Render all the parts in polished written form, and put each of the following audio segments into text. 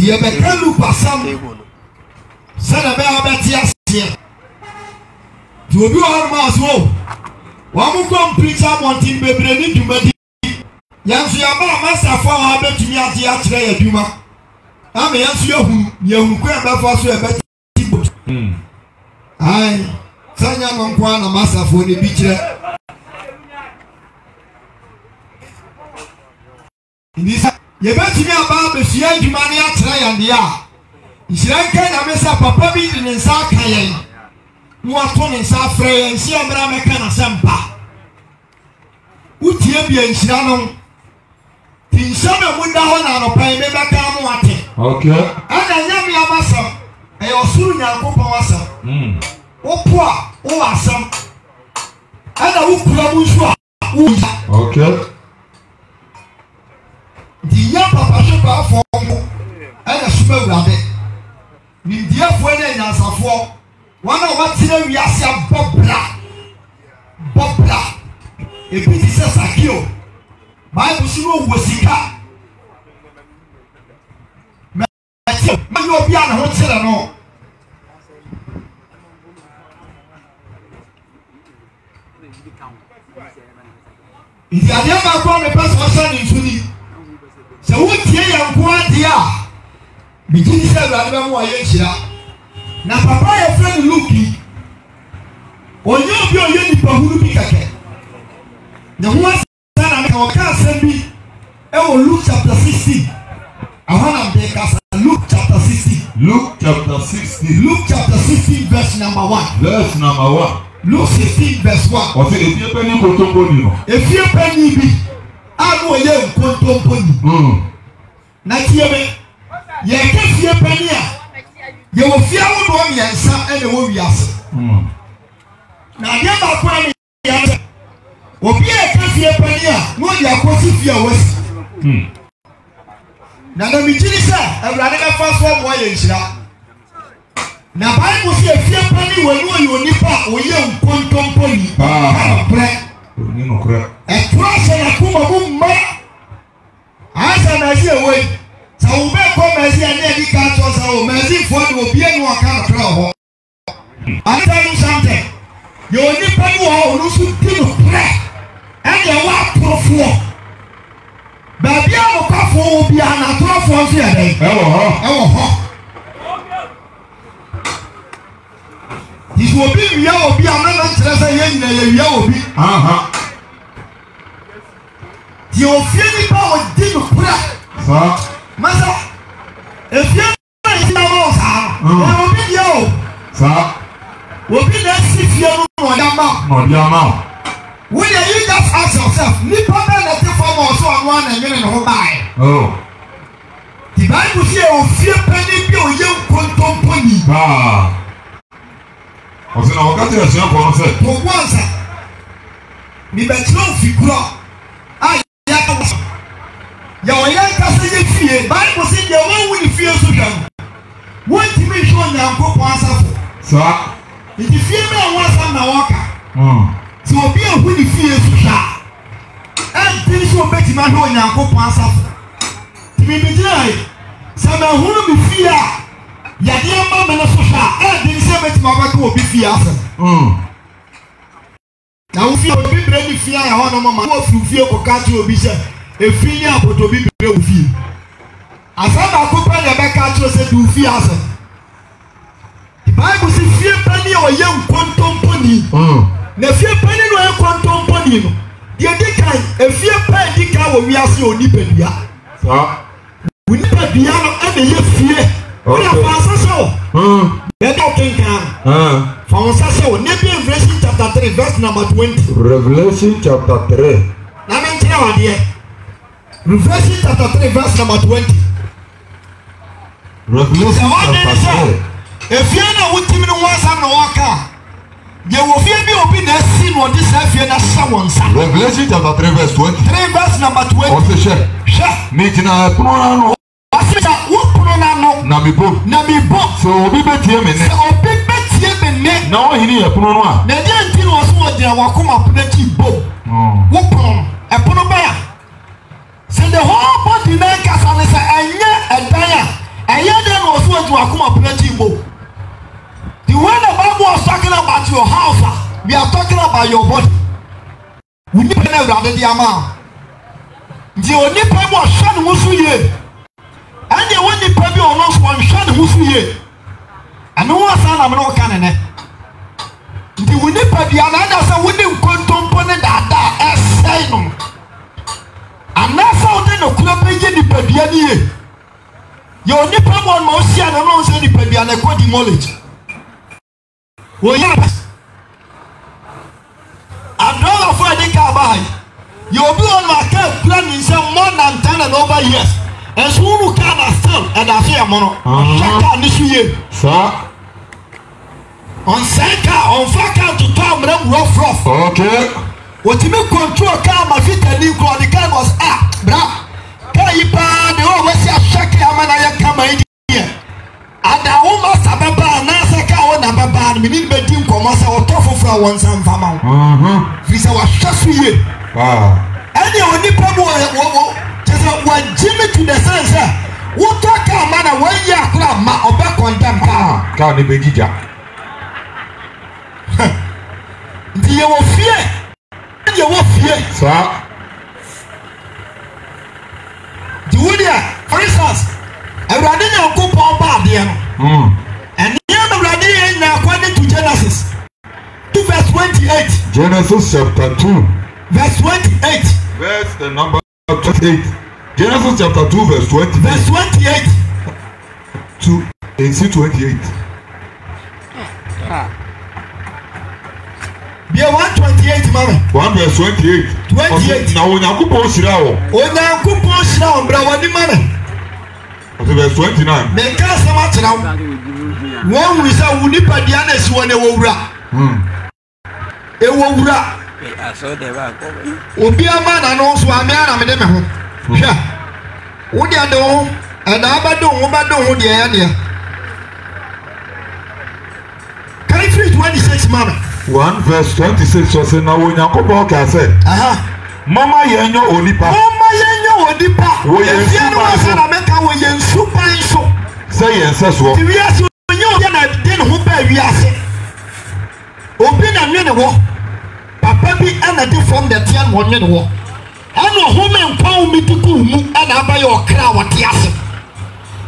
Tia Bekalu Passam Senabe Abetias here. To do our mass woe. One come preacher wanting baby to be Yansuyama Master for our bet me at the Atre Duma. I'm a young queer for so Aye, Sanya Monkwana Master for the beach. In this, you bet me about the Sia Jumania Tray and the A. Is Ranka Mesa Papa beaten in Sakayan. Moaton in Safre and Siamra Mecana Sampa. Utiabia in Shiranon. Tinsama Wundawan and Pay Mebaka. Okay. And I am your master. I was soon your Papa. Opua, awesome. And I will come. Okay. The young Papa Shapa for and a super rabbit. With dear friend and answer for one of what's in we are Bobla. Bobla. A pretty says a kill. My Busino was sick. You will be on a hotel no. If you are never going to pass person in Sunni, so what ye and Quadia begin to say that now, Papa, your friend Luki, or you be a Pahulukake. The one I can't send me. Luke chapter 16. I want to take us Luke chapter 16. Luke chapter 16. Luke chapter 16, verse number 1. Verse number 1. Luke 16, verse 1. Or say, if you penny Kotomboni. If you penny be, I know you Kotomboni. Natieme, ye can't see a penny. You will fear one and some and the warriors. Now, you are going to be a country of Pania, no, you are going to fear West. Now, the Mijisa, I rather fast one way in Shira. Now, I will see a fear penny when you nipper or young Ponton Pony. A cross and a Kuma as an idea way. So we come as the Navy catches our magic for the be no account of trouble. I tell you something. You only pay you lose to pray. And you walk to a floor. Baby, I will come for be an atrocious for the this will be real, be another treasure in the yellow. You feel power did pray. Master, if you are in the house, will be you. Sir, will be there if you know your mouth. Will you just ask yourself, Nipper let the form also on one and then hold by? Oh, the Bible says, fear penny be a young quantum pony. Ah, was in our country as young for once. Me bet no figure. Your young cousin fear, Bible said the one will fear to them. What to make sure now go answer for? Sir, if you fear me once I'm a walker. So be a winning fear to shot. And this will bet my whole now go answer for. To be denied, some who will be fear. Yadia Mamma and Sosha, and the same Mamma will be fear. Now, if you will be ready, fear, I want a mamma who fear for catch will be said. A feeling of to be real feel. As I could pay the back at you said to fear. The Bible says, fear penny or young quantum pony. The fear penny or quantum pony. The other kind, a fear penny car we are so nipedia. We need a piano and a fear. We are fast so. Better think, for Sasso, Revelation chapter 3, verse number 20. Revelation chapter 3. I'm telling you, Revelation chapter 3, verse number 20. Revelation chapter 3. If you know what you want to walk, you will feel me open the scene on this fear that someone's Revelation chapter 3, verse 20. 3 verse number 20. Also, share. Meeting a pronoun. Namibo. So, be better. So, be better. No, he need a pronoun. The gentle was what they were come up with a bow. Whoop, a pronoun. So the whole body makers and a dire, and to akuma plenty mo. The way the Bible was talking about your house, we are talking about your body. We need to know the amount. The only people are showing who's here. And the only people are not showing who's here. And no one said I'm not canning. The only people are not saying we need to component that essay. And that's how they know club in the Pediani. Your nipper one most and no say the Pediana quite demolish. Well, yes. I'm not afraid they can buy. You'll be on my car planning some more than 10 and over years. And soon you can still and I say, Mono, check out this year. Sir. On Sanka, on Faka to Tom rough. Okay. What you make control car, my feet and you call the car was bra. Can you buy the always a shaky Amanaya come here? And I almost have a bar, Nasaka on a bar, meaning between commerce or tofu for one some family. This was just here. And the only problem just when Jimmy to the sense, what talk a man away, ya club, my back on them car. Can't be Gija. You will fear. You will fear, sir. The Woodier, for instance, a Radina coupon bardian. And the other Radina according to Genesis 2 verse 28. Genesis chapter 2, verse 28. Verse the number 28. Genesis chapter 2, verse 20. Verse 28. 2 AC 28. Be 128, mama. 1 verse 28. 28. Now when you go Shirao. When you go Shirao, brother, mama. Verse 29. They can't say much now. One with a Wunipa Dianes when they will rap. They will rap. Obi a man and also a man. I'm in home. Yeah. Would you do? And Abado, the area. Can you read 26, mama? 1 verse 26 was in our Yakobo Cassette. Mama Yanyo Onipa. Mama Yanyo Onipa. We are super so. Say yes, as well. We are so young then who pay we are saying. Open a minute war. Papa be another from the Tian 1 minute war. I know home and pound me to do and I buy your crowd what he has.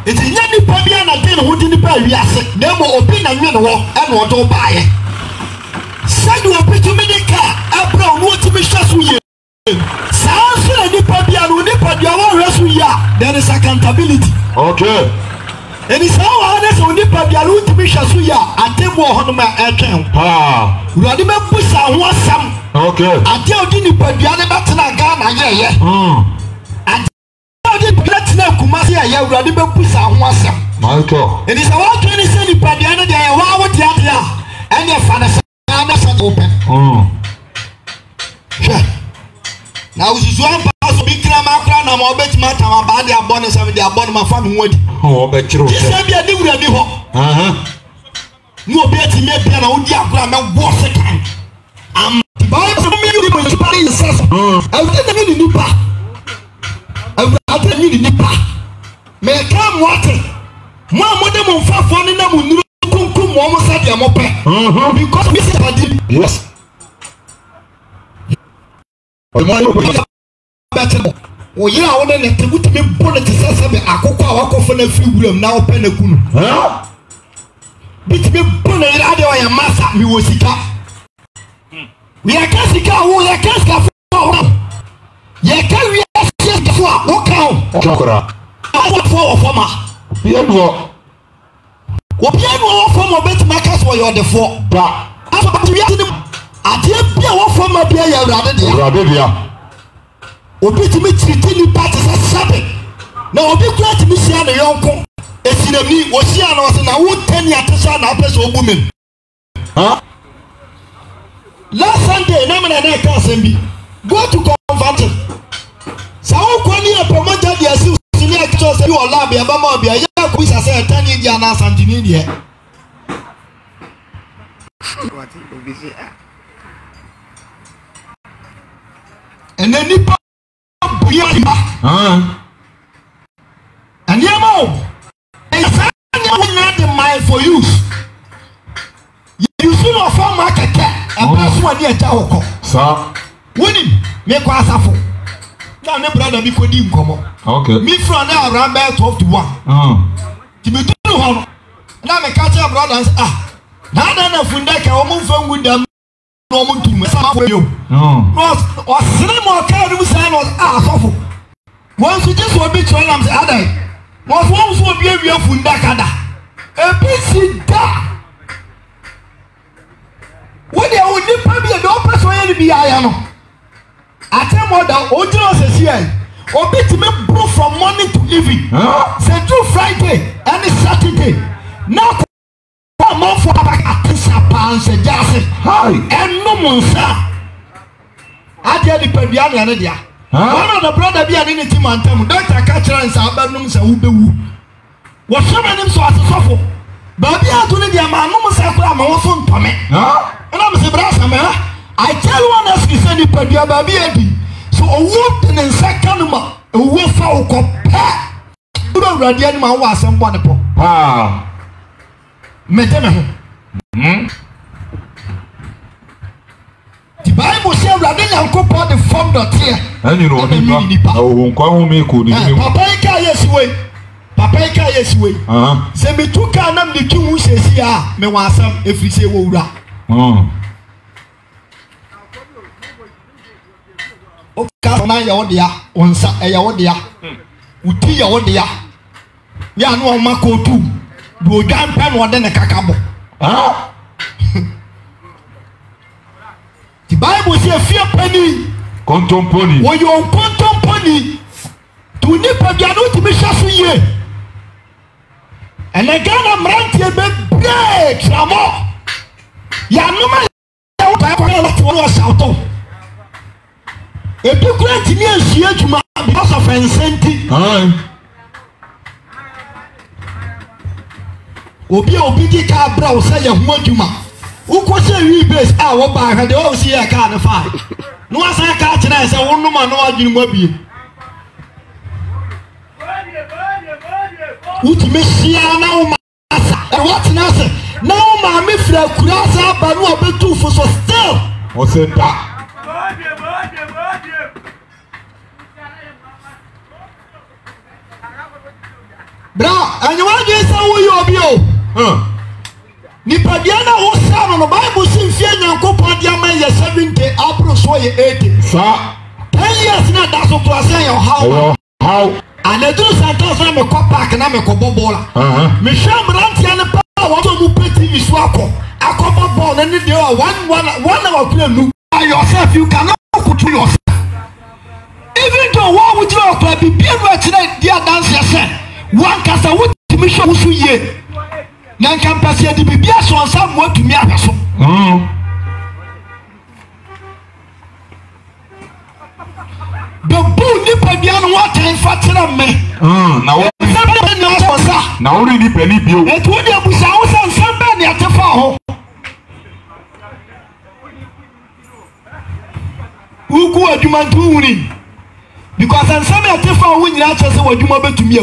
It's a young Pabiana then who didn't pay we are saying. They will open a minute war and what to buy it. Send you a bit to me the car. I brought what to be shot with you. Sounds like the Pabiano, the Pabiano, there is accountability. Okay. And it's how honest on the Pabiano to be shot with you. I tell you what on my account. Radima push out one some. Okay. I tell you the Pabiano back to Ghana, yeah. And I did let them Kumasi, yeah, Radima push out one some. Michael. It is about 20 cents the Pabiano, they are what the other. And your father. Open. Now, this is one pass of big Kramakran. I'm all bet matter about their bonus and their bottom of family. Oh, but you said, I knew that you no bet me a piano, diagram, and war second. I'm buying some million says, I'll tell you the Nipa. I'll tell you the Nipa. May come water. One more than 5 1 almost said them up because we said yes. Oh, yeah, I want to put me bullet to say, I could walk off on a few room now, Penacun. Bit me bullet, I do a master, me was it up. We are casting out, we are casting out. You carry us walk out. I want for a former. Obiano from a bit makers for your default, but after reacting, I did be a former beer rather. Obi to me treating parties as Sabbath. Now, Obi glad to be seen a young con. It's in a me, was here and I would 10 years to sign up as a woman. Last Sunday, Naman and I can't be. Go to convert. So, when you are promoted, yes, you are lobby about Mobia. You are said 10 years and Santinia. And then you put and Yamo. And ni eja woko sa woni me kwa asafo na me brother bi ko di nkomo okay me from na around 12 to 1 ti me tunu ho na me catch your brothers na funda ka o mu fa ngudam no mu tum sa ma yo no o sene mo ka du sa no asafo won su jesu obi cholam say adai mo so obi awia funda kada ebisi da wodi a woni pa bi do person ye bi aya no atem oda ojiro sesi ai obi ti me bro from morning to evening say to Friday and Saturday now come on for atisa pan se jase hi eno monsa adia di pedua no ne dia one of the brother bi ani ne ti mantem doctor catch us abanum se wo bewu wo shamanim so asofo ba bi atu ne dia ma anum se kura ma wo so ntome and I'm saying, I tell one as you said, you baby edi. So a whoop in the second month, a woof for compare. You don't ready any man was some wonderful. Medina. The Bible says, Radin and Copa the form dot here. And you know, I won't call me could. Papa, yes, way. Papa, yes, way. Say me took an am the king who says, yeah, me want some if we say, Wura. Okay, na ya odia onsa ya odia uti ya odia ya no makotu do dan pen wo de ne kakabo the Bible say fear penny contomponi wo yo contomponi tu ni pa bia no ti me hwaso ye ene gana mrantie be break ramo ya no ma ya wo pa ko lo shout if you grant me a huge man because of incentive, Obi di ka bra o say ya hu adwuma. Wo ko say wi base wo ba ha de o see ya ka na fa. No asa ka kire say wo no ma no adwunu ma bie. Uti me sia na wo ma asa. E what na say? Na wo ma me fra kura sa ba no obetu fo so still. O say da. Bra, and you want to say who you are? Nipadiana who sound on the Bible since you 70 April so 80. Sir, 10 years now that's what I say how and I do sometimes I'm a cop back and I'm a cobobola. Michelle Branti and the power to put in swako. A copper ball and you are one hour play yourself, you cannot put to yourself. Even though what would you have to be able to dear dance yourself? One cast a wood to me show ye. Nan can pass here to be so somewhat to me. The bull nipper beyond what time for me. Now only penny bill. It would have been and somebody at the fall. Who go at you man doing? Because I'm some of the phone when you answer what you want to me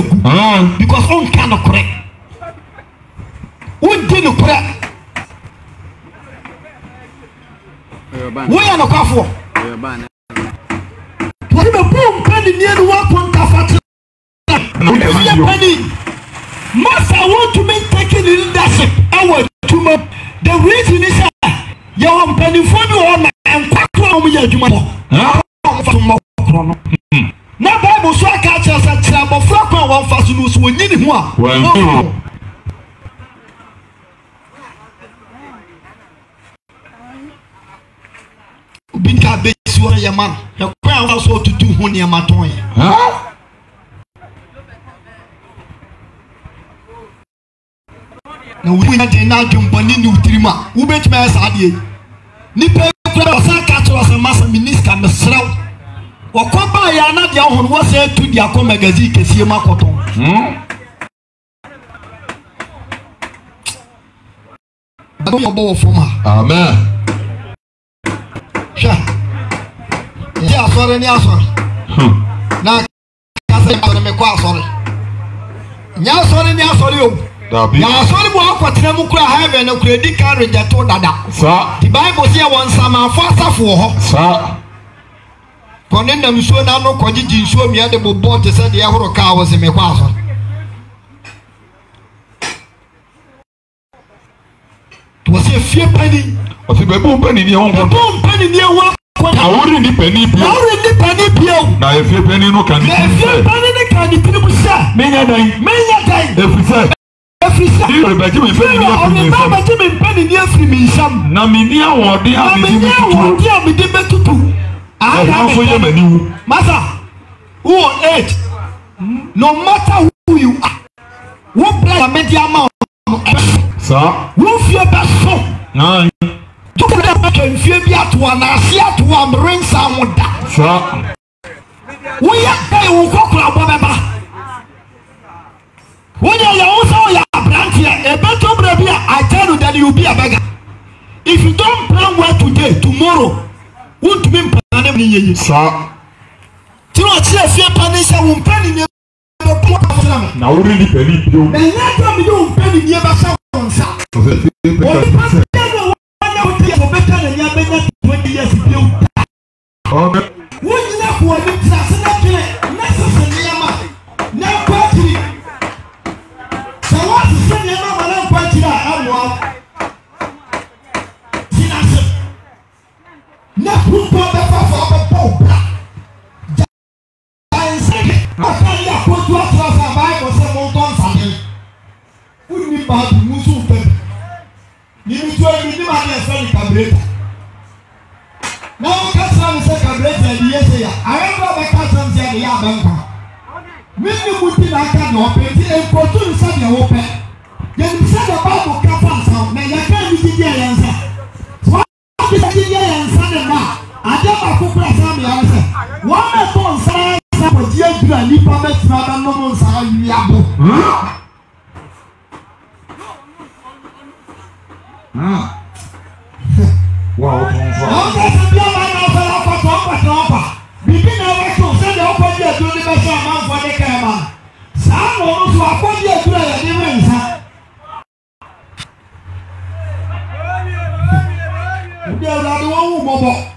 because on cannot correct. Who didn't correct? We are not careful. What if a boom penny near the 1.5 penny? Master, I want to make taking leadership. I want to make the reason is your penny for you and quack on me. Na Bible so catch us at trouble for one fast lose when you want. Binka base one your man. Your crown was what to do when you're my toy. Now we had a now jump on in Utrima. Who bet me as I did? Nipper catch us a master minister and the shroud. Wakoba ya na dia hon wo se tu dia ko magazine kesie makoton Ado yo bo foma amen sha dia asore ni asore na kasa ya me kwa asore nya asore ni asore yo Now, so the one for Tremukra heaven, no credit card rejected dada. Sir, the Bible says one summer faster for. Sir. Condemn them so now no quantity show me at the boat to say the Ahoro car was in my house. Was a few penny. Was a boom penny near one penny near one. I wouldn't be penny. Now, if you penny no can be penny, many a day, if we say. You bet you penny near me some. Naminia or the Abby. I have for you, Mother, who on age, no matter who you are, what play a media amount, sir, who fear best so. No, you can fear be at one, I see at one ring someone that. Sir, we are paying Coca-Cola. When you also your brand here, a better baby, I tell you that you'll be a beggar. If you don't plan well today, tomorrow, won't be planning. Sir, do not see a fear punish and won't penny near the port. Now, really, penny, you may not come you penny near the sound. Better than your better 20 years ago. Would you not want to necessarily now party? So what is the name of my party? I want Napu for Pope. I say, I can't put you up as a Bible, some old something. Wouldn't be bad to Musu. You need to have a carburetor. Now, Cassan is a carburetor. Yes, I remember the Cassan said the Yabanka. When you put in a can open, and produce something open, then you said about the Capan, may I can't be the answer. What is the answer now? I never put the answer. One of those signs of dear Granny Puppets, Madame Nomonsa, Yabo. Wow, begin our to send the open year to the best man for the camera. Some of us are put here to the difference.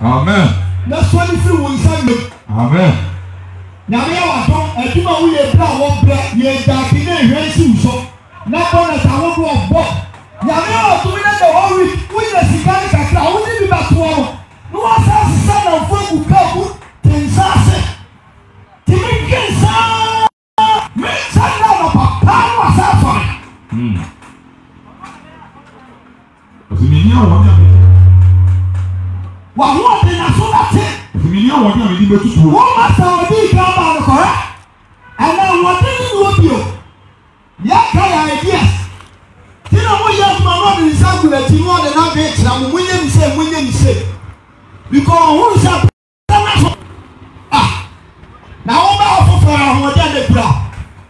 Amen. That's what if you will send me. Amen. Now, I do not we a brown one black, yes, that in a race so. Not one as I want to have bought. Yàrá ọ̀tún ní ẹ̀dọ̀ ọ̀rí wíyẹ̀ sìgá ní kàkà àwọn níbi bàtú ọ̀rọ̀ ní wọ́n sá sísá náà fún ẹ̀kú káàkú tì ń sá sí tìmí kí n sá mi sá náà nà pàpà ní wà sá fà. Òsìmí ní àwọn ọ̀dí àmì. Wà wọ́n ọ̀dí nà sún láti. Òsìmí ní àwọn ọ̀dí àmì ní bẹ́ẹ̀ tutù. Wọ́n máa sá ọ̀dí ìgbà ọba àlùkọ́rẹ́ ẹ̀nà ọ̀dí nínú òbí o yẹ káyà ideas. Tina mo yẹ ọmọ náà ní sáàgùn ẹtì wọn ní náà bẹ́ẹ̀ tìlá mo múnyẹ́ ní sè because ọ̀hún sá pẹ́ẹ́nà sọ na wọ́n bá ọ̀fọ̀fọ̀ àwọn ọ̀dẹ́ ẹ̀dẹ̀ kura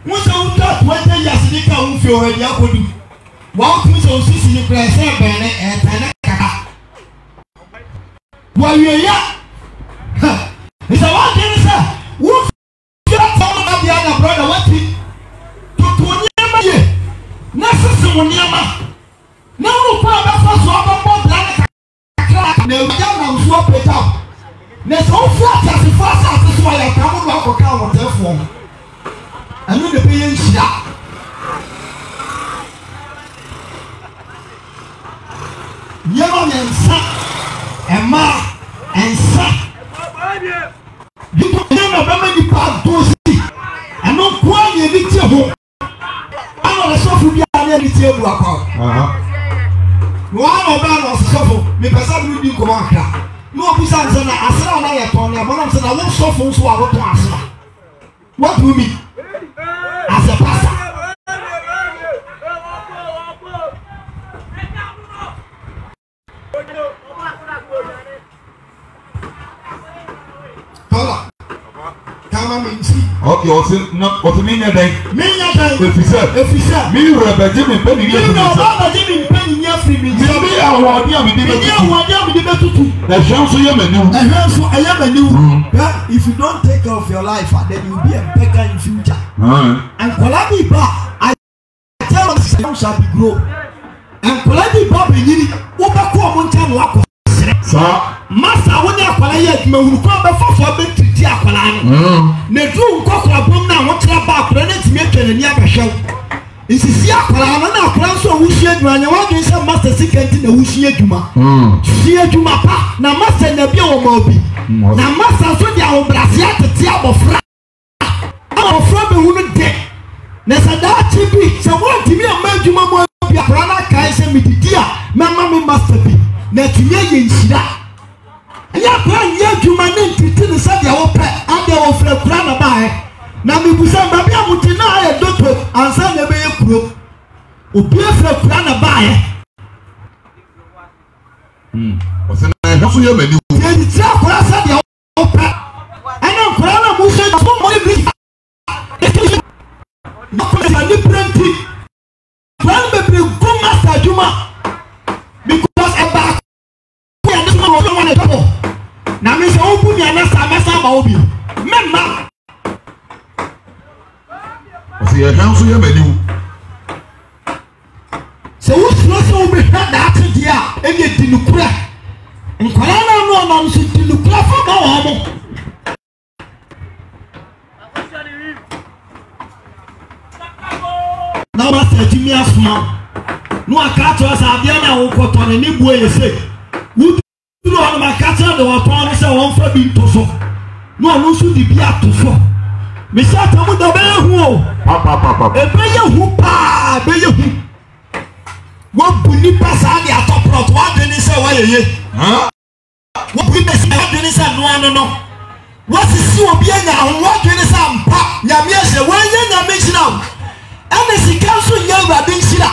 wọ́n sọ wọ́n tó 20 years ní ká wọ́n fi ọ̀rẹ́ yẹ kó du wọ́n tún sọ òsìsì ní kura ẹ̀sẹ̀ bẹ̀rẹ̀ ẹ̀tẹ̀nẹ̀ kàkà wọ́n yẹ yá ìṣe wọ́n ti ní sẹ́ wọ́n fi ọ̀tọ̀ ọ̀nà bí i àná brọ́dà wọ́n ti tuntun ní ẹ̀mẹ́ yẹ n'asese mo nneɛma na wɔn kɔ a bɛfa so ɔbɛbɔ bla ne kakra na ewia na nsuo pagya na sɛ wofu asasefo asase so a yɛka mo do akɔka awɔtɛfoɔ ɛno na ɛbɛyɛ nhyira nneɛma mmiɛnsa ɛmaa ɛnsa nipa nneɛma bɛma nipa adoosi ɛno nkoa yɛ ni tie ho sɔfo bi a ne tie bu akɔ wɔn a ɔbɛn na ɔsɔfo mipɛsɛ bi di nkɔmɔ akra na obi sa nsɛm na asra na yɛ tɔn na ɛbɔ nam sɛ na wɔn sɔfo nso a wɔtɔn asra what do you mean as a pastor. Tola kama mi nsi. Okay, ọsẹ mi nyẹ dẹ. Mi nyẹ dẹ. Efisẹ. Mi rẹ bẹjẹ mi pẹ nìyẹn firi sẹ. Mi nà ọba bẹjẹ mi pẹ nìyẹn firi mi. Mi ní àwọn ọdí àmì dí bẹ tutu. Mi ní àwọn ọdí àmì dí bẹ tutu. Ẹ̀hẹ́ nso yẹ mẹ́niw. Ẹ̀hẹ́ nso ẹ̀yẹ mẹ́niw. If you don't take care of your life, then you will be a beggar in future. And kọ́lá bí ibà, I them shall be grow. And Coladi Bobby, Ubako Montan Wako. Master, when you acquire yet, may who come before me to Diakolan. Nedu Cocoa Bumna, what you about to make a near show. Is Siakolan, and our plans so who shared when you want to say Master Secret in the Wushia Juma. Shia Juma Pa, now Master Nebio Mobi. Now Master so they are Brasia to Tiabo Fra. Our friend wouldn't take. Nesada TV, someone to me a man Juma Mobi, Rana Kaisa Midia, Mamma Master B. Netuye yinshira ya plan ye dwuma ne ntiti se de wo pe ade wo fra kura na bae na mebusa ba bia muti na aye doto ansa na be yekuro obi fra kura na bae o se na ho so ye mani ye di tra kura se de wo pe ana kura na mu se so mo ibi na ko se ni prenti plan be bre go master dwuma because eba na me say open ya na sa ba obi memma o se ya kan so ya mani se wo so obi ha da ate dia e ye dinukura nkwala na no no so dinukura fa ba wo mo na ma se timi asuma no aka to sa bia na wo koto ne ni buo ye se no on my catcher the water say one for being to so no no so di bia to so me say tamu da be hu papa e be ye hu pa be ye hu wo buni pasa di atop wa de ni say wa ye wo buni pasa de ni say no wo sisi obi anya ho wo de ni say ampa nyame ehye wo anya nyame hira ene sika so nya awrade hira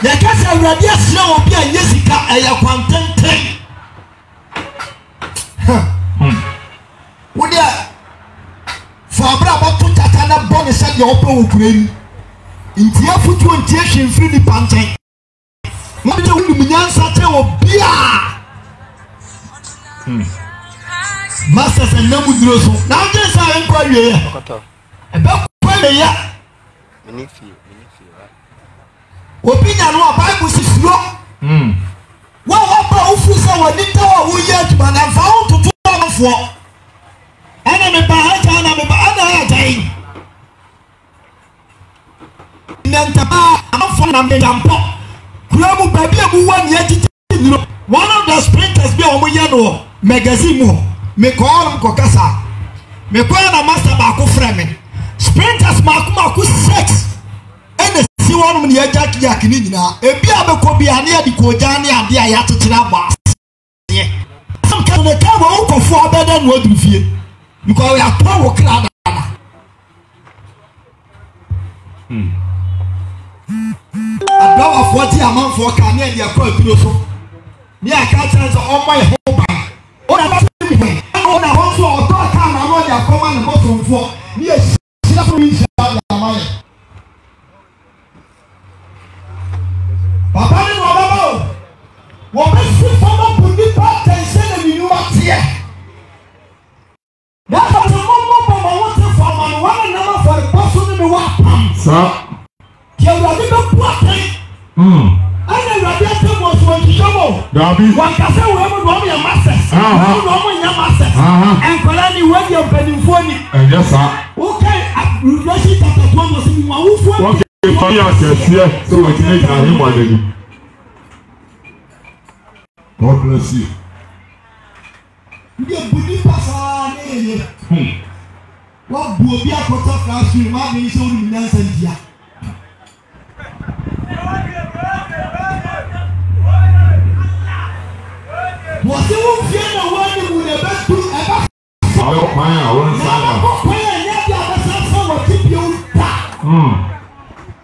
ya ka say awrade hira obi anya sika eya kwantenten Would you for a bravo to Tatana bonus at your open green? In Tia Futu and Tiashin free the panting. What do you mean? Answer Bia Masters and Namu. Now, just I inquire about Qualia. Opinion or Bible is slow. Well, what Ufusa did who yet man and found to 2 enemy behind enemy behind Nantaba, I'm from Nampo. Kuramu baby, who 1 year. One of the sprinters be on Yano, Magazine, me call him Kokasa, me call a master Baku Fremen. Sprinters Maku 6 and the see one of the Jack Nina, a Biaba Kobiania, the Kojani, and the Ayatollah Bas. Some kind of cover for better than what you feel because we are power crowd. A blow of 40 a month for Canadian, your call. Near catchers on my home. What about me? On a home for a time, I'm on your command bottom for. Yes, Papa, no, what is the form of the part and send a new here? That's a moment for my water from one number for the person in the water. Sir, you're a little plotting. I never get to was when you show. Darby, one can say, we have your masters. Your masters. And Colani, when you're penny for me. Yes, sir. Okay, Russian Tata was in my roof. Okay, here, so we can make him one day. God bless you. You believe us. What will be a quarter class? You might be so in Nancy. Was it one piano one with a best to ever? I don't mind. I won't sign up.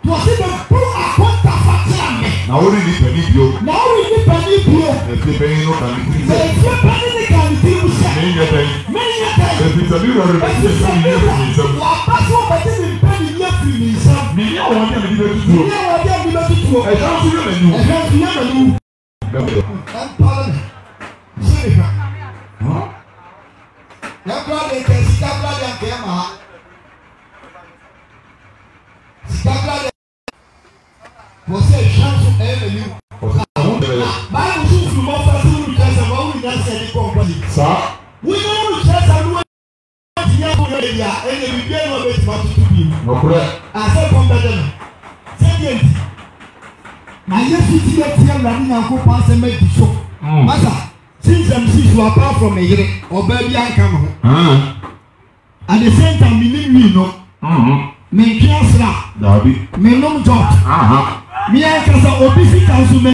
Was it a poor quarter factor? Now, what did you penny you? Now we need penny you. If you pay no time, if you penny can do many a day. If it's a little representation, that's what I didn't penny left in himself. Me, I want to give it to you. I can't see you. I can't see you. I'm pardon. Huh? Your brother can stop brother and Gamma. Stop brother. Você chance é meu. Vai no sul, não faz um casa, vamos dar série com você. Sá. O não chance não é dia por dia, ele me deu uma vez para tudo. Não corre. Ah, só com bedana. Seguinte. Mas esse dia tinha na minha copa se me disse. Mas since I'm six apart from me, or baby I come home. At the same time, me no. Me kiasra. Dabi. Me no job. Me I can say obesity council me.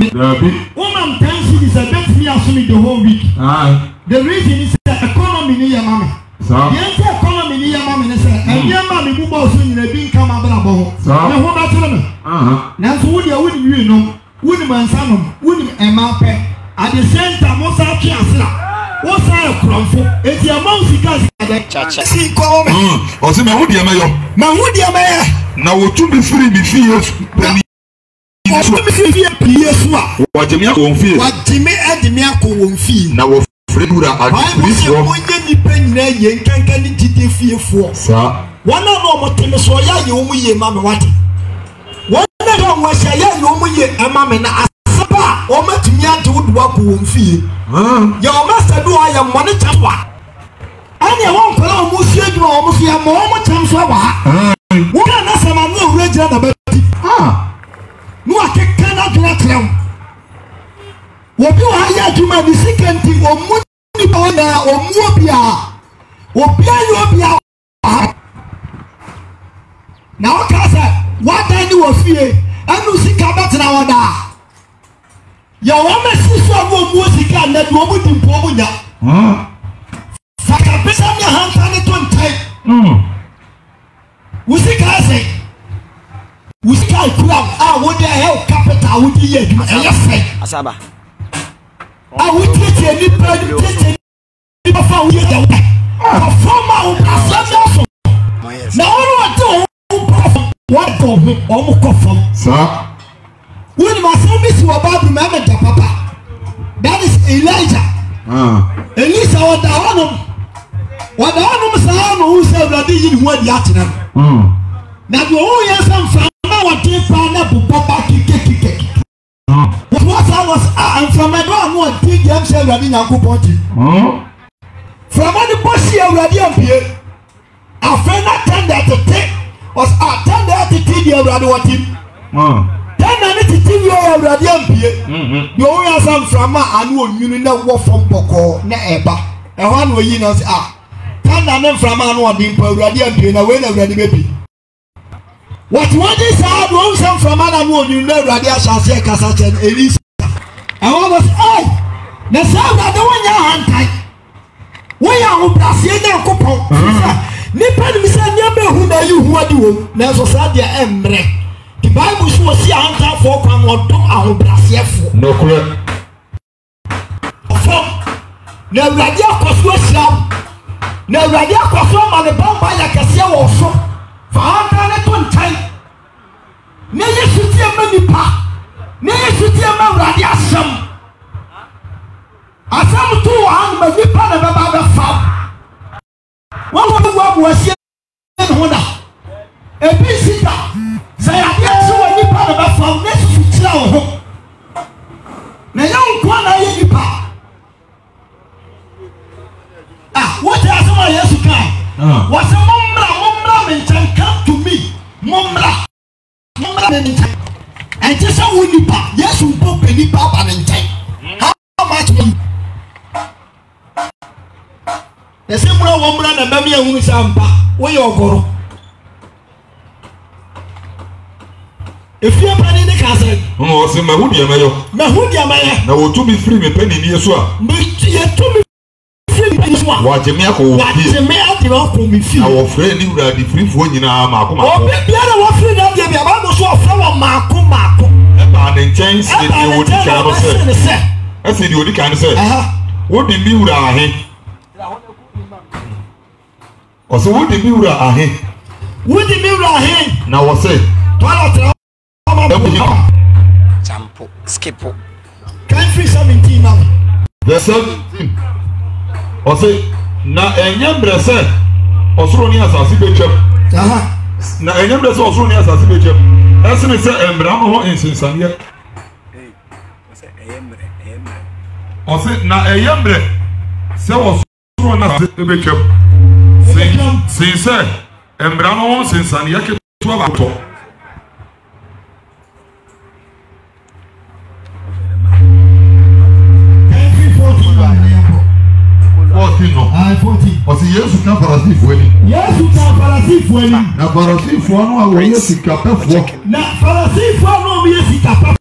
Dabi. Woman tension is a bit me assuming the whole week. The reason is the economy ni ya mama. The economy ni ya mama is and ya mama who boss in the bin come ababo. Na ho ba tro me. Na so wo dia wo ni wi no, wo ni mansa no, wo ni emape. At the same time, what's our kiasra? What's our crumfo? It's your mouse guys. See, call me. Or see, my wood, Yamayo. My wood, Yamaya. Now, what to be free, be fears. What to be free, yes, what Jimmy won't feel. What Jimmy and the Miracle won't feel. Now, Fredura, I wish you won't penny and can't get it fear for. Sir, one of our tennis or you only mamma what? One of them was a young woman and mamma. O ma tumi ante wo duwa ko won fie ya o master do aya money chapa ani e won kola o mu fie du o mu fie mo o mu cham so wa wo na sama no owura gira na bati no akeka na dwena trem wo bi wa ya dwuma ni sekanti o mu ni ba na o mu obi a na o ka sa wa dan ni wo fie anu sika batena wo da ya wame sisi wa mwosika na di wamu di mpo munya saka pesa mi hanta ni to ntai usika ase usika ikura wodi hell capital wodi ye adwuma eyefe asaba wodi tie ni brand tie ni ba fa wodi da performa o asaba na ono wati o perform what go o mu kofom sir. When my son is your Bible, remember the papa. That is Elijah. Elisa, what the honor? What the honor, Sam, who said that they didn't want the action. Now, you only have some from our deep pineapple, papa, kick. What I was, and from my dog, what did you say, Radina Kupoti? From any bossy already up here, I found that tender to take, was a tender to take your radio. Then I need to tell you already. You only have some from my annual union work from Boko, Neba. And one way you know, Tanda from annual being already and away already, baby. What one is hard, one some from annual union, Radia shall say Cassat and Elisa. And what was I? The sound of the one your hand tight. We are who Brazilian coupon. Nippon, we said, never who know you who are you, Nelson Sadia Embre. The Bible was see hunter for come or do our brasier. No correct. No radio cosmo. No radio cosmo on the bomb by like a seal also. For hunter time. Never should see a many pa. Never should see a man radiation. I some two and my nipper about the farm. One of the was here. A visitor. Say I get so many part of a foundation to tell. Now you want to hear what has my yes to come? What's a mumra and come to me? Mumra and just a windy part. Yes, you book any papa and time. How much me? The similar woman and baby who is a where you go. If you are planning the castle, oh, say my wood, Yamayo. My hood, Yamaya. Now, to be free, me penny near Swa. But you to me free, what Jamaica, what is a man from me? Our friend, you are the free for you now, Marco. Oh, the other one free, don't give me about the show from Marco. And then change it, you would cannot say. I said, you would can't say. What did you are he? Or so, what did you are he? What did you are he? Now, what's it? Champo, skipo. Can't free 17 now. The 17. Or say, na enyem brese osuro ni asasi bechem. Na enyem brese osuro ni asasi bechem. ɛsene sɛ mbra no ho nsensaneɛ ɔse na ɛyɛ mmerɛ sɛ wɔsoro na ase ɛbɛtwam sen sɛ mbra no ho nsensaneɛ ketewa baatɔ 14 no. 14. Ɔsi Yesu ka Farisifoɔ ni. Yesu ka Farisifoɔ ni. Na Farisifoɔ no a wɔyɛ sikapɛfoɔ. Na Farisifoɔ no a wɔyɛ sikapɛfoɔ.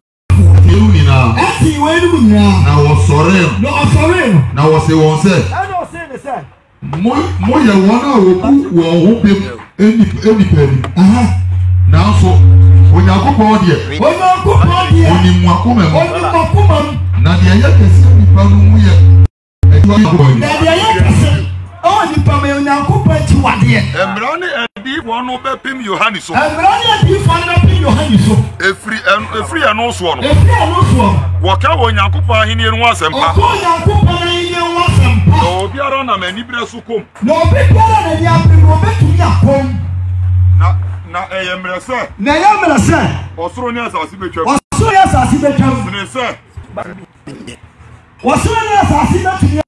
Ewu nyinaa. Ɛti iwe ewu nyinaa. Na wɔsɔre. Na ɔsɔre. Na wɔsi wɔn sɛ. Ɛna ɔsi ne sɛ. Mo yɛ wɔn a wɔku wɔn ho bem enipɛni. Nanso Onyankopɔn deɛ. Onyankopɔn deɛ. Onimuakoma mu. Onimuakoma mu. Na deɛ yɛ kɛse nipa no mu yɛ. Na deɛ yɛ kɛse. Nipa ma Onyankopɔn ti wadeɛ. Mmara ne adiifoɔ no bɛpem Yohane so. Mmara ne adiifoɔ no bɛpem Yohane so. Efiri ɛno soɔ no. Efiri ɛno soɔ. Wɔka wɔ Onyankopɔn ahenni no ho asɛmpa. Ɔkɔ Onyankopɔn ahenni ho asɛmpa. Na obiara nam anibere so kom. Na obiara na ni abere no obetumi akɔm. Na ɛyɛ mmerɛ sɛ. Na ɛyɛ mmerɛ sɛ. Ɔsoro ne asase betwam. Ɔsoro ne asase betwam. Sene sɛ. Ɔsoro ne asase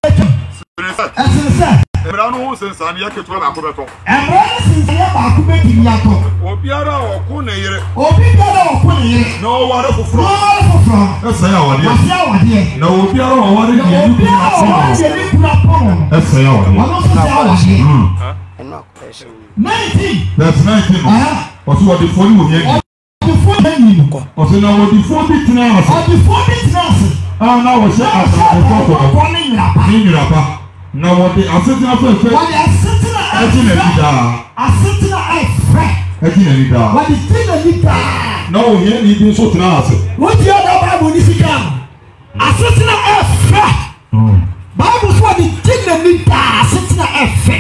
betwam. Sene sɛ. Ɛsene sɛ. Mmara no ho nsensaneɛ ketewa baako bɛtɔ. Mmara no nsensaneɛ baako bɛtumi atɔ. Obiara a ɔko ne yere. Obiara a ɔko ne yere. Na ɔware foforɔ. Na ɔware foforɔ. Ɛsɛn awadeɛ. Wɔsɛn awadeɛ. Na obiara a ɔware deɛ ne kunu apɔ no. Ɛsɛn awadeɛ. Ɔno nso sɛ awadeɛ. 19. That's 19. Ɔsɛ wɔdefoɔ ne wɔ yɛn ni. Wɔdefoɔ ne yɛn ni. Ɔsɛ na wɔdefoɔ bi tena ase. Wɔdefoɔ bi tena ase. Na wɔhyɛ asafo ne nyiraba. Na wɔde asetena fɛfɛ. Wɔde asetena ɛfɛ. Ɛti na ni daa. Asetena ɛfɛ. Ɛti na ni daa. Wɔde ti na ni daa. Na wɔyɛ ni bi nso tena ase. Wɔde ɔda baabu ni sika. Asetena ɛfɛ. Baabu so wɔde ti na ni daa. Asetena ɛfɛ.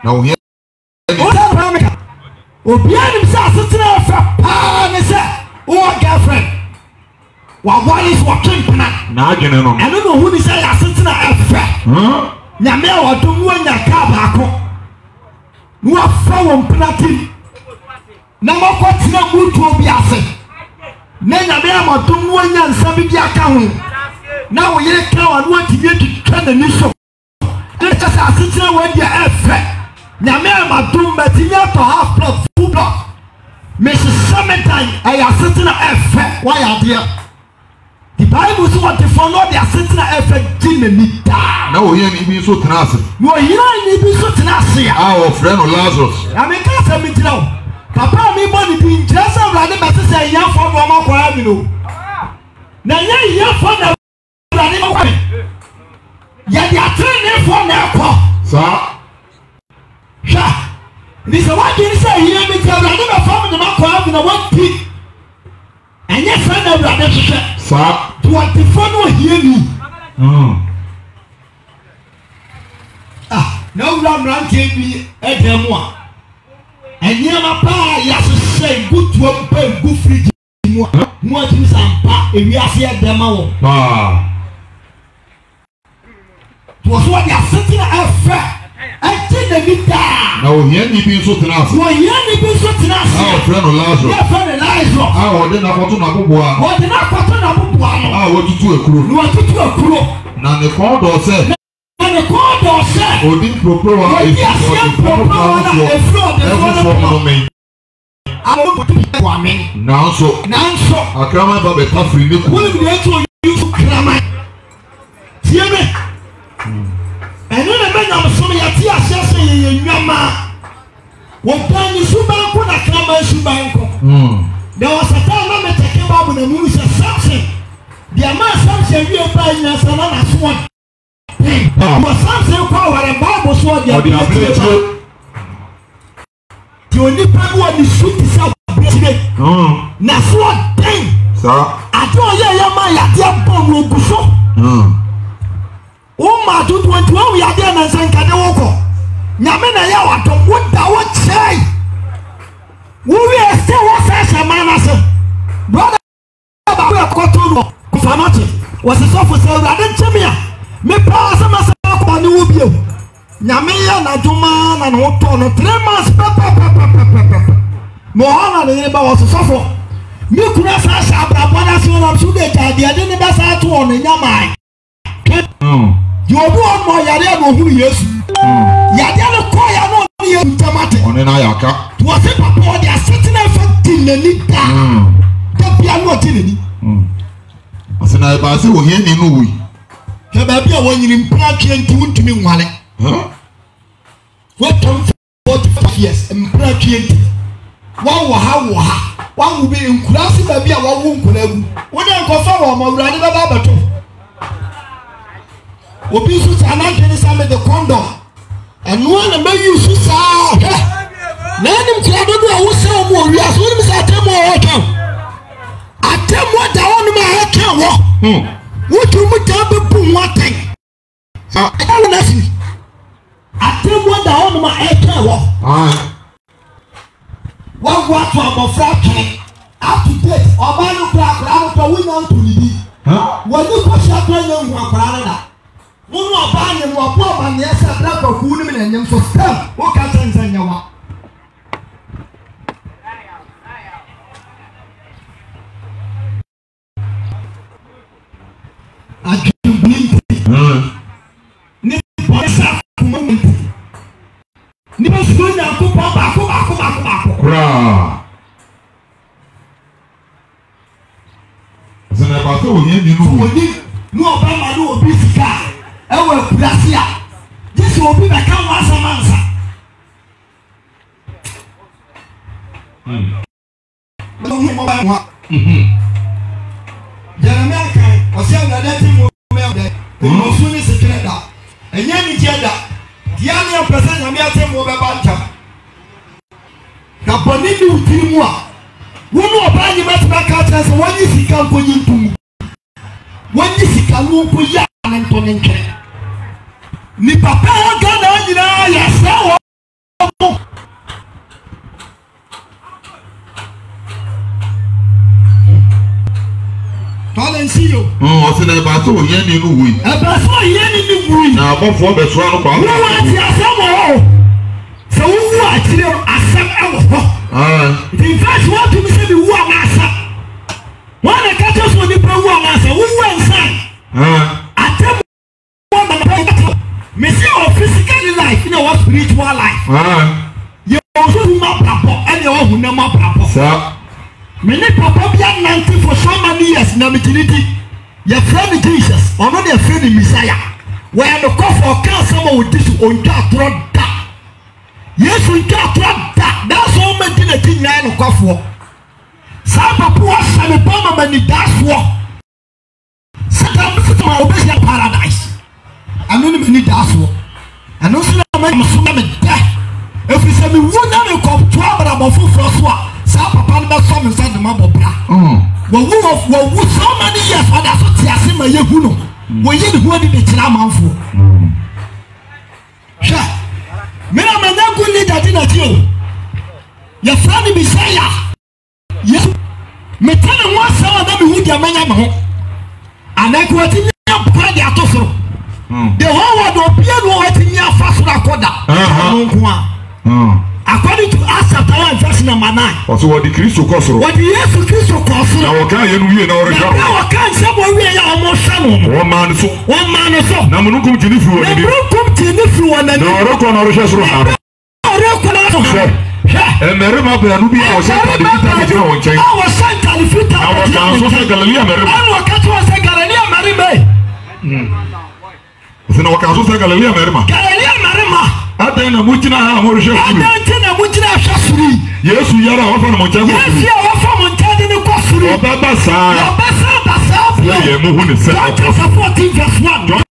Na wɔyɛ. Obiara nim sɛ asetena ɛfɛ paa ne sɛ wɔwɔ girlfriend. Wawari so wakempana. Na agene no. Eno no hu ni say asetena efe. Nyame a wadom wanya ka baako. No afa won platin. Na makotena mutu obi ase. Na nyame a wadom wanya nsa bi aka ho. Na wo yere ka wa no atibie twitwa na ni so. Na kasa asetena wadia efe. Nyame a wadom betinya to half block full block. Mrs. Summertime ay asetena efe. Why are there? The Bible says what the follow the asetena effect in the nita. Now we hear me so tenacity. No, you know me so tenacity. Our friend Lazarus. I mean, can't tell me now. Papa, me money being just around the message say young for Roma for you know. Now young for the running away. Yet they are training for now. Sir. Sha. This is what you say here because I never found the man for having a one pig. And yes, I never had a sir. What the phone will hear me. No ram gave me a demo. And near my pa, yes, say good to a good free. What is some pa if we are here demo? It was what they are sitting at fair. I think the guitar. Now, here you be so tenacity. Well, here you be so tenacity. Our friend Lazarus. Your friend Lazarus. Our then I want to know what did I put on a book? I want to do a crew. You want to do a crew. Now the call or said. And the call or said. Oh, didn't propose a floor. I want to be one. Now so. I can't remember the tough remake. Will you to use grammar? Hear me? And then the men of some Yatia says, Yama, what time is Subanko, a clamor Subanko? There was a time I met a kebab with a moose of something. The amount of something you are buying us another swan. Was something power and Bible sword. You only pay what the shoot is out. Now, what thing? Sir, I told you, Yatia bomb will so. Uma do 21 we are there na sankade woko. Nyame na ya wato woda wo chai. Wo we say wo say man ase. Brother ba we koto no. Famati. Was so for say ade chemia. Me pa ase ma se ko ni wo bio. Nyame ya na dwuma na no to no 3 months papa. Mohana the neighbor was suffer. You could have asked Abraham so the idea basa to on in your mind. You are doing more Yadiano who yes. Yadiano Koya no Tamate on an Ayaka. Was it Papa? They are sitting there for Tinelita. The piano Tinelli. I said, I was here in Louis. Kababia when you implant to me, Wale. What come 45 years and implant. One will be in class, maybe a one could have. When I go forward, I'm running about it. Obisu Sana Jenisa made the condom. And one of you saw. Name Claudio, who saw more. We are swimming at them all. I tell what I want my account. What you would tell the boom one thing. I don't know. I tell what I want my account. One watch from fraction up to date. Or man who crack around the window to the when you push up on one banana. One more band and one poor man, yes, a black of women and them for stamp. What can I say? I can't believe it. No Obama no Obisika. Ewe Brasia. This will be the Kawansa Mansa. Jeremiah can was saying that that the soon is secret. And Yanni Jeda, the young person, I'm here to move about him. Caponi Timua. One more body met back out as one is he can put into. When you see Kalu Puya and Tonenke, ni papa gana yina yasa wo. Talen see you. O se na ba so yen ni nu wi. E ba so yen ni nu wi. Na abofo be so anu kwa. Wo wa ti asem wo. So wo wa ti asem e wo. In fact what to me say be wo na asem. When the catches for the program, I said, who went inside? I tell you, Missy or physical life, you know what spiritual life. You also do my papa, and you who know my papa. Many papa be 90 for so many years in the maternity. Your friend Jesus, or not your friend Messiah. Where the cough or can't someone with this on cat rod that. Yes, we can't rod that. That's all making a thing I don't cough for. Saba poor Sammy Palmer many dash war. Satan my obesity paradise. I know many dash war. I know some of my Muslim death. If we say we wouldn't have come to our full François, Saba Palmer some inside the Mabobra. Well, who so many years for that Tiasima Yahuno. We did who did the Chinaman for. Sure. Mena Managu leader dinner you. Your friend Messiah. Yes, me tell you one sound that we would have many more. And I could continue to play the atmosphere. The whole world will be able to hear fast recorder. According to us, chapter 1, verse number 9. Also, what the Christ cost. What the yes to Christ cost. Now, can you know? Now, can't someone we are almost one man so. One man so. Now, no come to the floor. No come to the floor. No, rock on our chest. Merima be anu bi o se ta de fita me jira won chen. Awo santa de fita. Awo kan so se Galilea merima. Awo ka to se Galilea merima. Se no kan so se Galilea merima. Galilea merima. Ade na mujina ha mo rehwe suri. Ade na mujina hwa suri. Yesu yara wa fa no monchen ko suri. Yesu wa fa monchen ni ko suri. Obaba sa. Obaba sa. Ye mu hu ni se. 14 verse 1.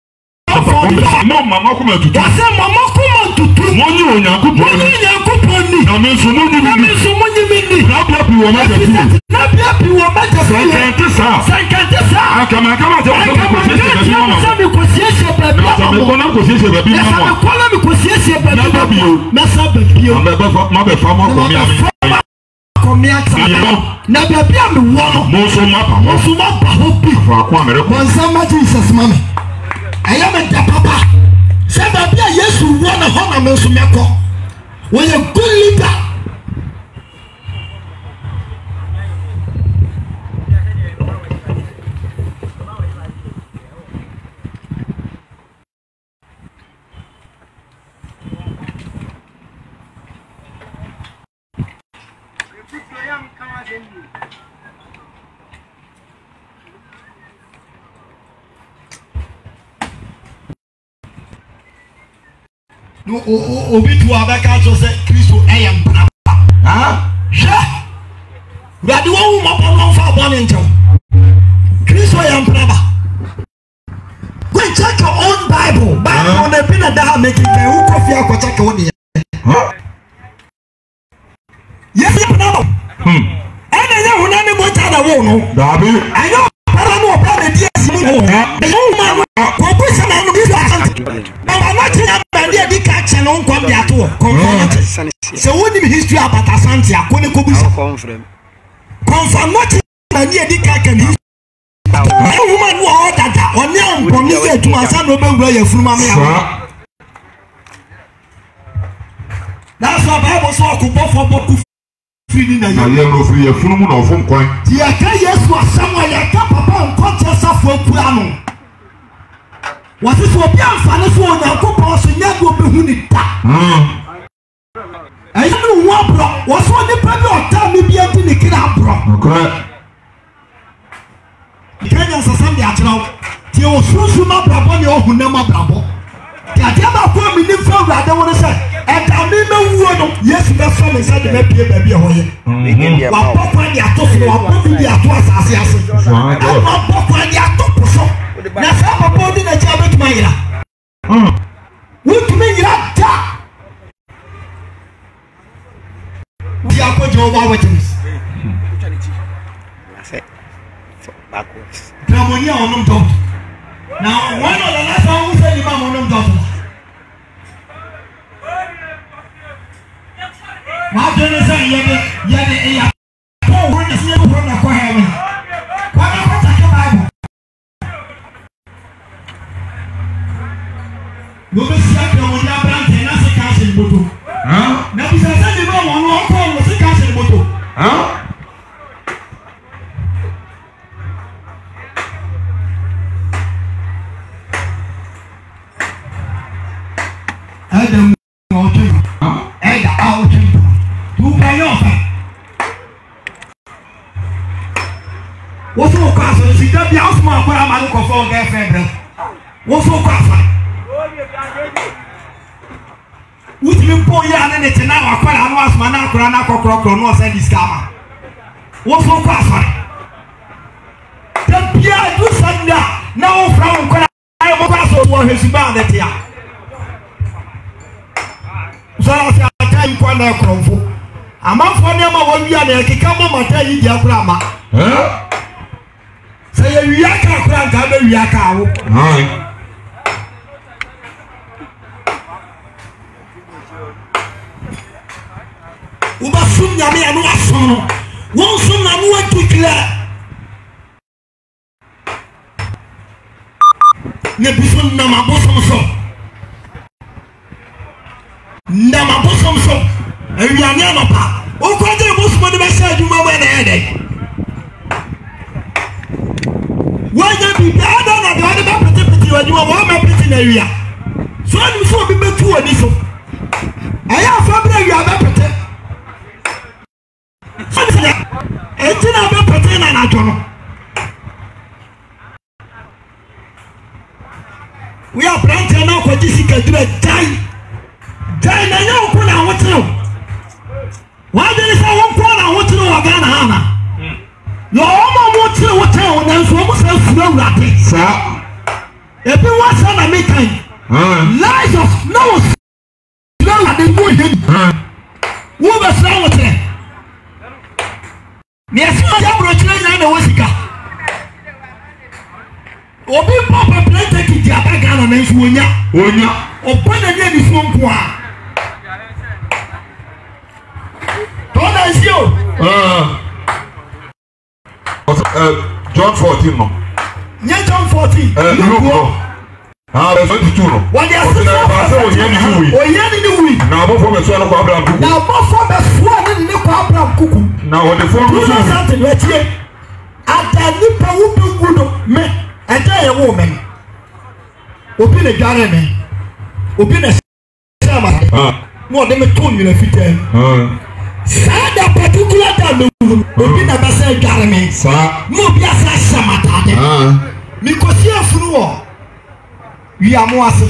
Mo mama kuma tutu. Wase mama kuma tutu. Mo ni onyankopon ni. Onyankopon ni. Na me so mo ni mi. Na me so mo ni mi. Na bia pi wo ma ja fu. Na bia pi wo ma ja fu. Sankante sa. Akama je ko ko siesie baby. Na me ko na ko siesie baby na mo. Na ko na me ko siesie baby. Na ba bio. Na sa ba bio. Ma be fa mo ko mi ami. Na bia bia me wo. Mo so ma pa. Mo so ma pa ho bi. Fa kwa mere ko. Nsama Jesus mama. I am a papa. Said that Yesu won a home and Meko. Was a good leader. Obi to Abeka Joseph Christo AM. We are the one who mop on for one angel. Christo AM. Go and check your own Bible. Bible on the pin that making who coffee or check on the. Yes, and I know when any more time I won't know. I know about the DS. The young man, corporation and this. I'm not saying the catch and on come there too. So, what is history about Asante? I couldn't confirm. Confirm what is the catch and history. A woman who ordered that on young promise to my son, Robert from my. That's what I was talking about. Feeling that you're free a full moon of one coin. The yes was somewhere like Papa and contest of piano. What is what young funny for the couples in that will be winning. I don't know what block was what the people of time may be at the kid up block. The Kenyans are Sunday at all. Tio Susuma Brabo, your Hunama Brabo. Katiaba for me, I don't want to say. And I remember yes, that's what I said. Baby, what Papa ya to so what be ya to asase. I'm not Papa ya to so. Na sa Papa di na jabe tumaira. Wo tumaira ta. Ya ko Jehovah Witness. I said backwards. Tramonia onum to. Now one of the last one who said the man onum to. My goodness, yeah. Oh, we're just never from the choir. Why not take the Bible? No, this is like the one that brand and that's a cash in moto. Huh? Now, this is a little one call was a cash in moto. Huh? Adam, what's so costly? See, that be a small for a man who can get fed. What's so costly? Which means, poor young and it's now a quite a lost man, a crana cockroach, or no send this scammer. What's so costly? The Pierre do Sunday now from I am a castle for his bound at here. So I tell you, quite a crumble. I'm not for them, I will be a kick up on tell you, dear grandma. Say, you can't crank out the Yaka. Uba soon, Yami, and what son? One son, I want to clear. Nebison Namabosom so. Namabosom so. And we are never pa. Oh, quite the most money I said you mama and headache. Why don't be bad on the other petty when you are one petty area? So I'm so be better to a nisso. I have family you are better. It's in a better and I don't know. We are planting now for this to a die. Die now, put out what's now. Why did I want to want to know again, Hannah? Your mama wants to know what town and so almost else no rapid. Sir, if you want some of me time, lies of no slow at the wood. Who was wrong with them? Yes, my brother, and the Wessica. Obi Papa planted the Jabagana and Sunya, or Panda Lady Swamp. Don't I see you? John 14, no. Yeah, John 14. There's 22. What they are saying, now, before the son of Abraham Cuckoo. Now, before the swan in the Abraham Cuckoo. Now, when the phone was something, let's hear. At the Nipper who good men, and tell a woman. Open a garden, open a summer. More than a 2 minute fit. Sada particular time obi na basa garment no bi asa shamatade mikosi afunu wo wi amoase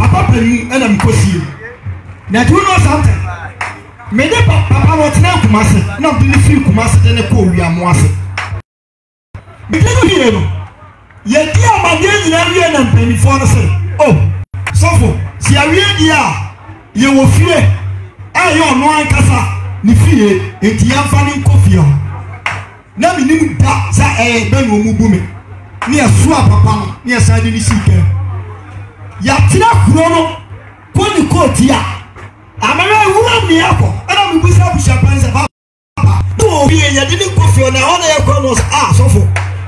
papa pẹ̀lú ẹ̀nà mi kò sí na do you know something me de papa wọ́n ti náà Kumasi náà bí ní fi Kumasi dẹ́ ní kó òwì àmú ase bí kí ló yẹ no yẹ di àmàdé nyina wíyẹ nà mpanyinfoɔ no sɛ o sɔfo si awie di a yẹ wɔ fie a yɛ ɔno ankasa ne fie eti yɛn fa ne nkɔ fie hɔ na mi nim da sɛ ɛyɛ bɛ na ɔmu bu mi ne yɛ so a papa no ne yɛ san de ne si kɛ yàtìrẹ kúrò no kó ní kóòtù yá àmàlà ìwúrọ̀ mi yà kọ ẹnna mi bísí àbùsà pàǹsẹ̀ bàbá ní òbí yẹn yẹ di ní kófì ọ̀nà ọ̀nà yẹ kọ́ ọ̀nà ọ̀sẹ̀ sọ́fọ̀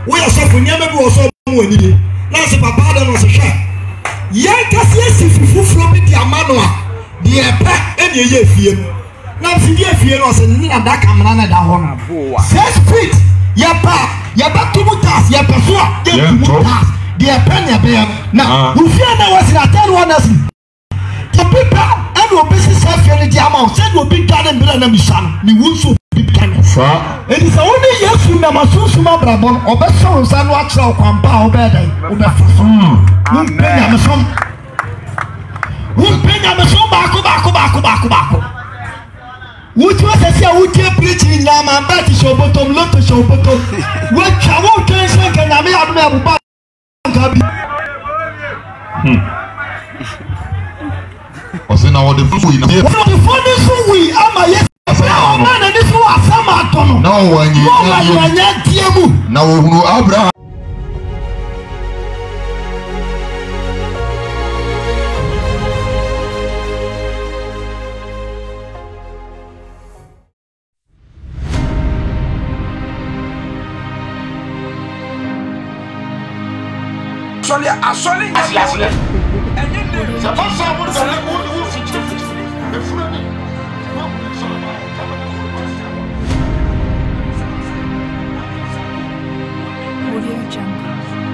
wọ́n yẹ sọ́fọ̀ ní ẹ̀mẹ́bí wọ́n sọ́ ọ̀mú wọ̀ nídìí náà sọ bàbá àdá náà sọ hwẹ́ yẹn kẹsí èsì fúfúrú bí di àmà nù a di ẹ̀pẹ́ ẹ̀nì ẹ̀yẹ efie mu náà sì di efie náà ọ̀sẹ̀ ní nàdá kàmínà náà dà họ́ nà 6 feet yẹ bá túmù tààs yẹ pẹ̀ so a yẹ túmù tààs di ẹ̀pẹ́ ní ẹ̀bẹ̀ yẹn na òfin ẹ̀ náà wọ́n sì àtẹ́lu wọn náà sì obi pa ẹni obi sisi ẹfẹ ni di ama o sẹni obi gane mbẹrẹ ẹna mi sa no ni wọn nso obi gane. èdè sẹ wọn ní Yesu nàmà sunsun abrabọ no ọbẹ sọ nsa no akyerẹ ọkwampa a ọbẹ dẹ ọbẹ fa so wọn pẹ nyamesom baako wọn ti wọn sẹsẹ a wọn tiẹ pirikyi nyinaa ma bẹẹ ti sẹ ọbọtọm lọtọ sẹ ọbọtọm wọn twa wọn twẹ nsẹ nkẹ nyame adum ẹ bùbá nǹkan bi. ọ̀sẹ̀ náà wọ́n de fún wì náà. wọ́n de fún ní sún wì ama yẹ. ọ̀nà náà ní sún wà sẹ́mu àtọ̀ nù. náà wọ́n yẹ wọ́n yẹ díẹ̀ mu. na wọ́n hunu Abraham. Asole asole C'est pas ça, vous allez vous ficher. Audio Jungle.